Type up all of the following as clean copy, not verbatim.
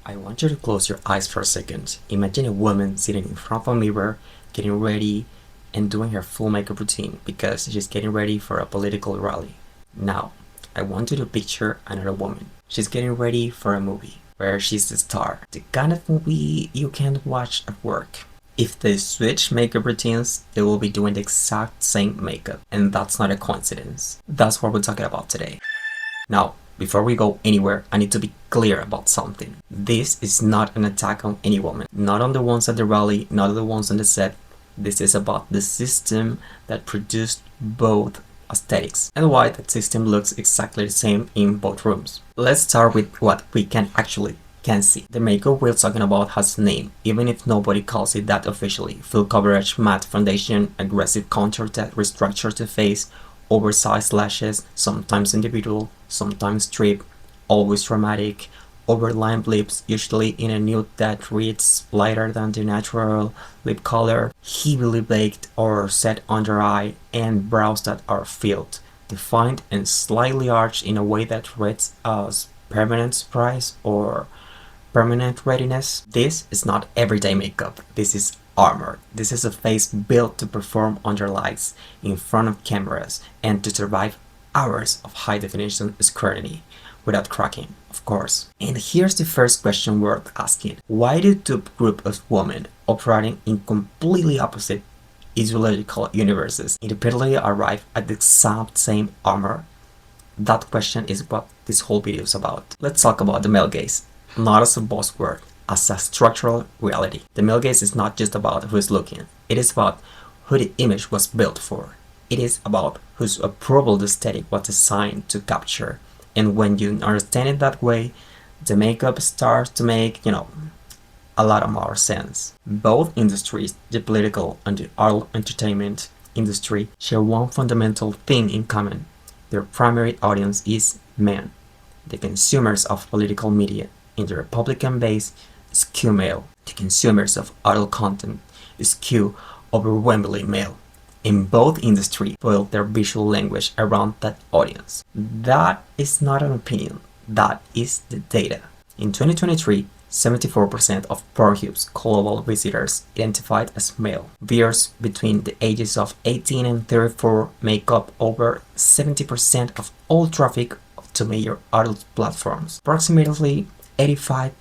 I want you to close your eyes for a second. Imagine a woman sitting in front of a mirror, getting ready and doing her full makeup routine because she's getting ready for a political rally. Now, I want you to picture another woman. She's getting ready for a movie where she's the star. The kind of movie you can't watch at work. If they switch makeup routines, they will be doing the exact same makeup. And that's not a coincidence. That's what we're talking about today. Now, before we go anywhere, I need to be clear about something. This is not an attack on any woman. Not on the ones at the rally, not on the ones on the set. This is about the system that produced both aesthetics and why that system looks exactly the same in both rooms. Let's start with what we can see. The makeup we're talking about has a name, even if nobody calls it that officially. Full coverage, matte foundation, aggressive contour that restructures the face, oversized lashes, sometimes individual, sometimes strip, always dramatic, overlined lips, usually in a nude that reads lighter than the natural lip color, heavily baked or set under eye, and brows that are filled, defined and slightly arched in a way that reads as permanent surprise or permanent readiness. This is not everyday makeup. This is armor. This is a face built to perform under lights, in front of cameras, and to survive hours of high definition scrutiny without cracking, of course. And here's the first question worth asking. Why do two groups of women operating in completely opposite ideological universes independently arrive at the exact same armor? That question is what this whole video is about. Let's talk about the male gaze. Not as a buzzword, as a structural reality. The male gaze is not just about who's looking. It is about who the image was built for. It is about whose approval the aesthetic was designed to capture. And when you understand it that way, the makeup starts to make, a lot more sense. Both industries, the political and the art entertainment industry, share one fundamental thing in common. Their primary audience is men, the consumers of political media. In the Republican base, skew male. The consumers of adult content skew overwhelmingly male. In both industries, build their visual language around that audience. That is not an opinion. That is the data. In 2023, 74% of Pornhub's global visitors identified as male. Viewers between the ages of 18 and 34 make up over 70% of all traffic to major adult platforms. Approximately 85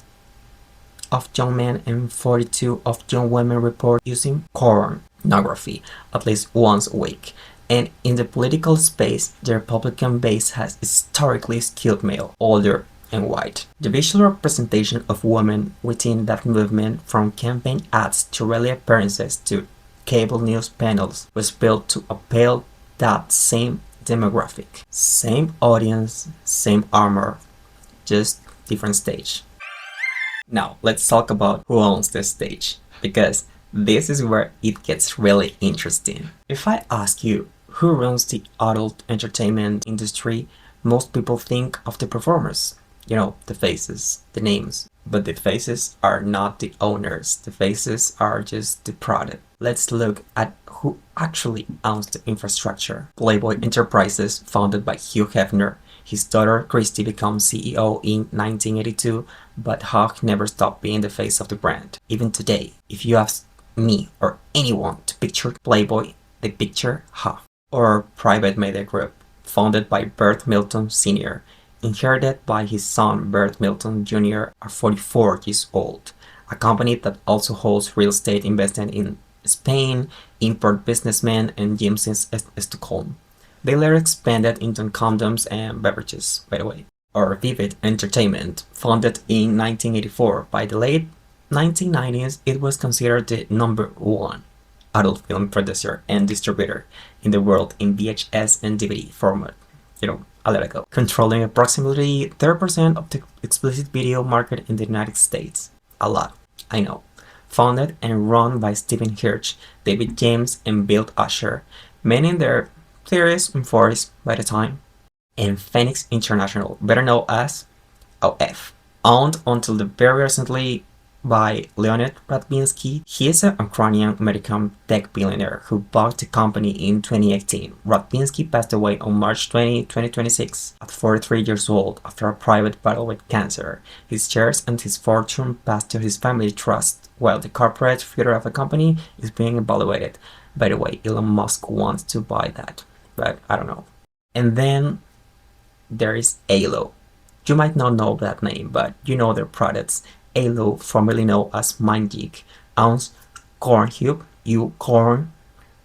of young men and 42 of young women report using pornography at least once a week. And in the political space, the Republican base has historically skewed male, older, and white. The visual representation of women within that movement, from campaign ads to rally appearances to cable news panels, was built to appeal that same demographic. Same audience, same armor, just different stage. Now, let's talk about who owns this stage, because this is where it gets really interesting. If I ask you who runs the adult entertainment industry, most people think of the performers. The faces, the names. But the faces are not the owners. The faces are just the product. Let's look at who actually owns the infrastructure. Playboy Enterprises, founded by Hugh Hefner. His daughter Christy becomes CEO in 1982, but Hugh never stopped being the face of the brand. Even today, if you ask me or anyone to picture Playboy, they picture Hugh. Or Private Media Group, founded by Bert Milton Sr., inherited by his son Bert Milton Jr. at 44 years old, a company that also holds real estate investment in Spain, import businessmen, and gyms in Stockholm. They later expanded into condoms and beverages, by the way. Or Vivid Entertainment, founded in 1984. By the late 1990s, it was considered the #1 adult film producer and distributor in the world in VHS and DVD format. A lot ago. Controlling approximately 30% of the explicit video market in the United States. A lot, I know. Founded and run by Stephen Hirsch, David James, and Bill Usher, men in their 30s and 40s by the time. And Phoenix International, better known as OF, owned until the very recently by Leonid Radvinsky. He is a Ukrainian-American tech billionaire who bought the company in 2018. Radvinsky passed away on March 20, 2026 at 43 years old after a private battle with cancer. His shares and his fortune passed to his family trust, while the corporate future of the company is being evaluated. By the way, Elon Musk wants to buy that, but I don't know. And then there is Alo. You might not know that name, but you know their products. Alo, formerly known as MindGeek, owns Cornhub, Ucorn,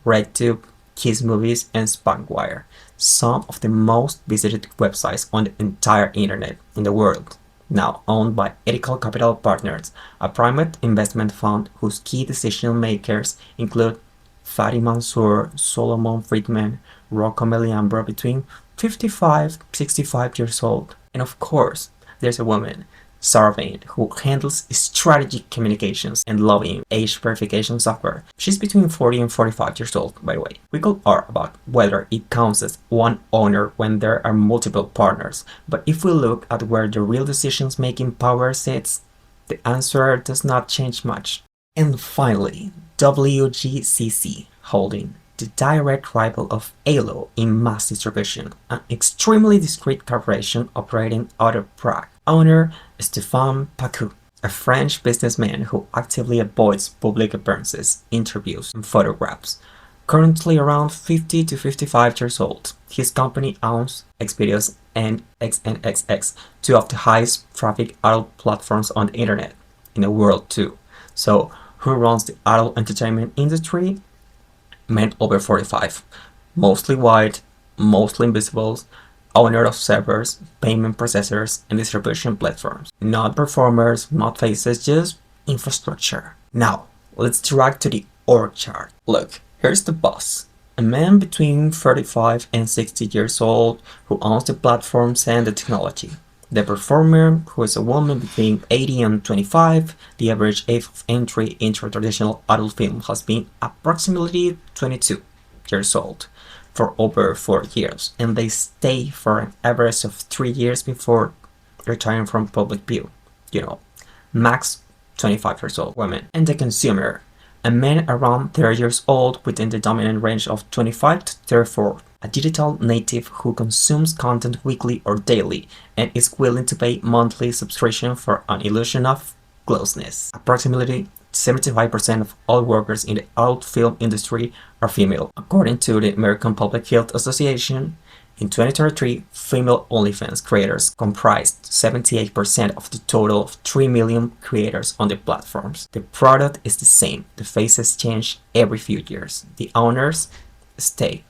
RedTube, Kiss Movies, and Spankwire, some of the most visited websites on the entire internet in the world. Now owned by Ethical Capital Partners, a private investment fund whose key decision makers include Fatih Mansour, Solomon Friedman, Rocco Meliambro between 55-65 years old. And of course, there's a woman, Sarvain, who handles strategic communications and lobbying age verification software. She's between 40 and 45 years old, by the way. We could argue about whether it counts as one owner when there are multiple partners, but if we look at where the real decisions-making power sits, the answer does not change much. And finally, WGCC Holding, the direct rival of Alo in mass distribution, an extremely discreet corporation operating out of Prague. Owner Stéphane Pacou, a French businessman who actively avoids public appearances, interviews, and photographs. Currently around 50 to 55 years old, his company owns Xvideos and XNXX, two of the highest traffic adult platforms on the internet in the world too. So, who runs the adult entertainment industry? Men over 45, mostly white, mostly invisible, owner of servers, payment processors, and distribution platforms. Not performers, not faces, just infrastructure. Now, let's drag to the org chart. Look, here's the boss. A man between 35 and 60 years old who owns the platforms and the technology. The performer, who is a woman between 80 and 25, the average age of entry into a traditional adult film has been approximately 22 years old for over 4 years, and they stay for an average of 3 years before retiring from public view. You know, max 25 years old women. And the consumer, a man around 30 years old within the dominant range of 25 to 34. A digital native who consumes content weekly or daily and is willing to pay monthly subscription for an illusion of closeness. Approximately 75% of all workers in the adult film industry are female. According to the American Public Health Association, in 2023, female OnlyFans creators comprised 78% of the total of 3 million creators on the platforms. The product is the same. The faces change every few years. The owners stay.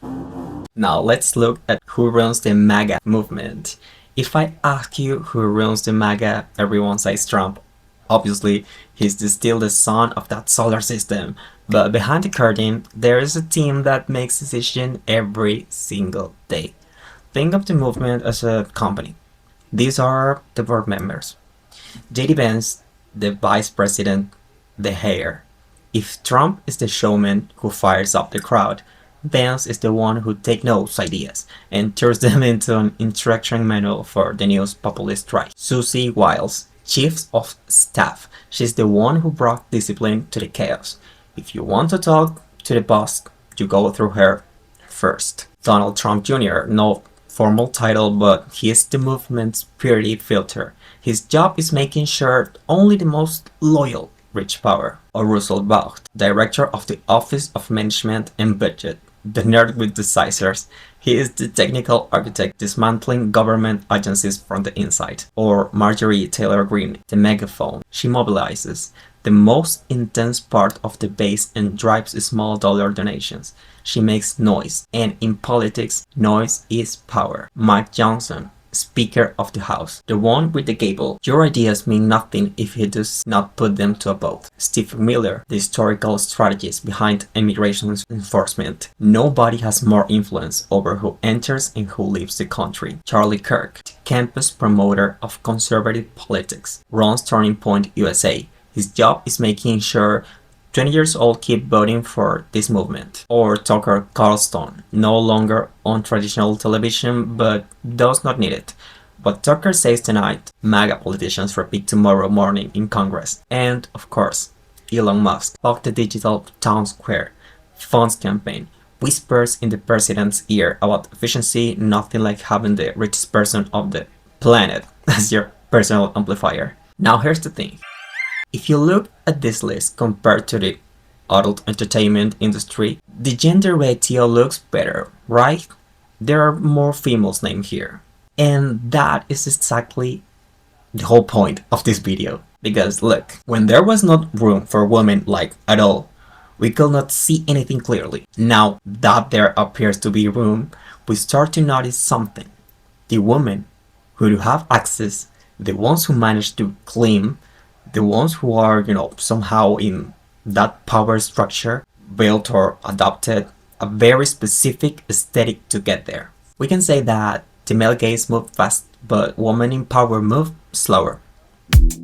Now let's look at who runs the MAGA movement. If I ask you who runs the MAGA, everyone says Trump. Obviously, he's still the son of that solar system, but behind the curtain, there is a team that makes decisions every single day. Think of the movement as a company. These are the board members. JD Vance, the vice president, the hair. If Trump is the showman who fires up the crowd, Vance is the one who takes those ideas and turns them into an instruction manual for the news populist right. Susie Wiles, chief of staff. She's the one who brought discipline to the chaos. If you want to talk to the boss, you go through her first. Donald Trump Jr., no formal title, but he is the movement's purity filter. His job is making sure only the most loyal reach power. Or Russell Vought, director of the Office of Management and Budget, the nerd with the scissors. He is the technical architect dismantling government agencies from the inside. Or Marjorie Taylor Greene, the megaphone. She mobilizes the most intense part of the base and drives small dollar donations. She makes noise, and in politics, noise is power. Mike Johnson, Speaker of the House, the one with the gavel. Your ideas mean nothing if he does not put them to a vote. Steve Miller, the historical strategist behind immigration enforcement. Nobody has more influence over who enters and who leaves the country. Charlie Kirk, the campus promoter of conservative politics, runs Turning Point USA. His job is making sure 20 years old keep voting for this movement. Or Tucker Carlson, no longer on traditional television but does not need it. what Tucker says tonight, MAGA politicians repeat tomorrow morning in Congress, and, of course, Elon Musk of the digital town square funds campaign whispers in the president's ear about efficiency, nothing like having the richest person of the planet as your personal amplifier. Now here's the thing. If you look at this list compared to the adult entertainment industry, the gender ratio looks better, right? There are more females named here. And that is exactly the whole point of this video. Because look, when there was not room for women like at all, we could not see anything clearly. Now that there appears to be room, we start to notice something. The women who do have access, the ones who manage to claim, the ones who are, somehow in that power structure, built or adopted a very specific aesthetic to get there. We can say that the male gaze moved fast, but women in power move slower.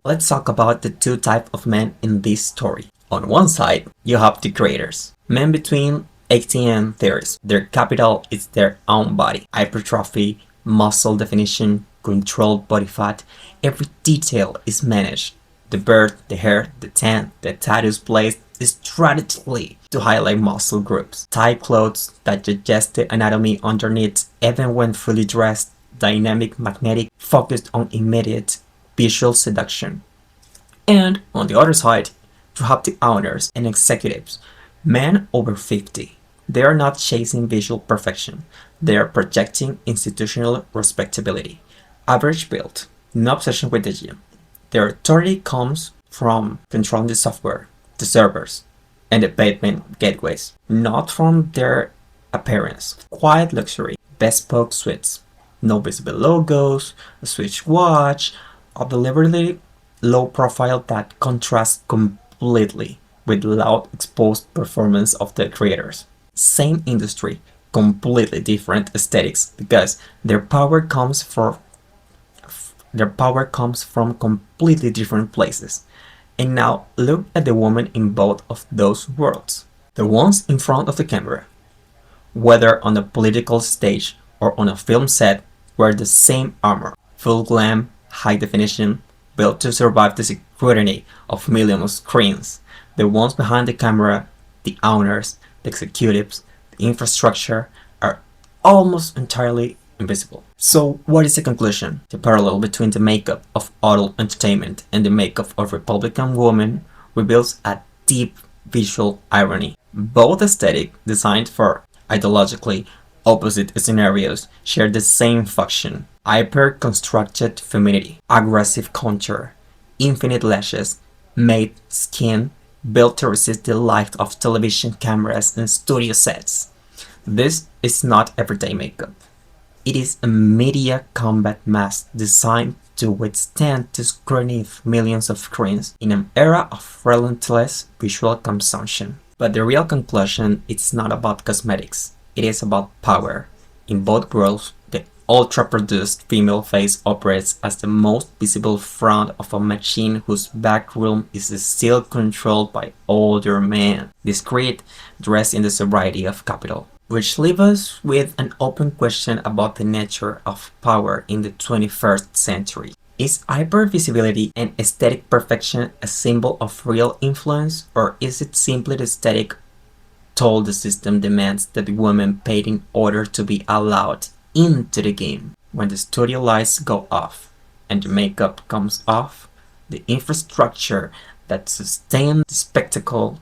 Let's talk about the two types of men in this story. On one side, you have the creators, men between 18 and 30s. Their capital is their own body, hypertrophy, muscle definition, controlled body fat. Every detail is managed. The beard, the hair, the tan, the tattoos placed strategically to highlight muscle groups. Tight clothes that suggest the anatomy underneath, even when fully dressed, dynamic, magnetic, focused on immediate visual seduction. And on the other side, you have the owners and executives, men over 50. They are not chasing visual perfection. They are projecting institutional respectability. Average build, no obsession with the gym. Their authority comes from controlling the software, the servers, and the payment gateways, not from their appearance. Quiet luxury, bespoke suites, no visible logos, a Switch watch, a deliberately low profile that contrasts completely with loud exposed performance of the creators. Same industry, completely different aesthetics because their power comes from completely different places. And now look at the women in both of those worlds. The ones in front of the camera, whether on a political stage or on a film set, wear the same armor, full glam, high definition, built to survive the scrutiny of millions of screens. The ones behind the camera, the owners, the executives, the infrastructure, are almost entirely invisible. So what is the conclusion? The parallel between the makeup of adult entertainment and the makeup of Republican women reveals a deep visual irony. Both aesthetic, designed for ideologically opposite scenarios, share the same function: hyper-constructed femininity, aggressive contour, infinite lashes, matte skin, built to resist the light of television cameras and studio sets. This is not everyday makeup. It is a media combat mask designed to withstand the scrutiny of millions of screens in an era of relentless visual consumption. But the real conclusion is not about cosmetics. It is about power. In both worlds, the ultra-produced female face operates as the most visible front of a machine whose backroom is still controlled by older men, discreet, dressed in the sobriety of capital. Which leaves us with an open question about the nature of power in the 21st century. Is hypervisibility and aesthetic perfection a symbol of real influence, or is it simply the aesthetic toll the system demands that women paid in order to be allowed into the game? When the studio lights go off and the makeup comes off, the infrastructure that sustains the spectacle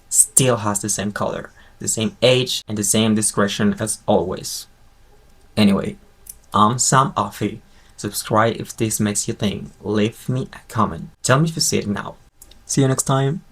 still has the same color, the same age, and the same discretion as always. Anyway, I'm zamoffi. Subscribe if this makes you think. Leave me a comment. Tell me if you see it now. See you next time.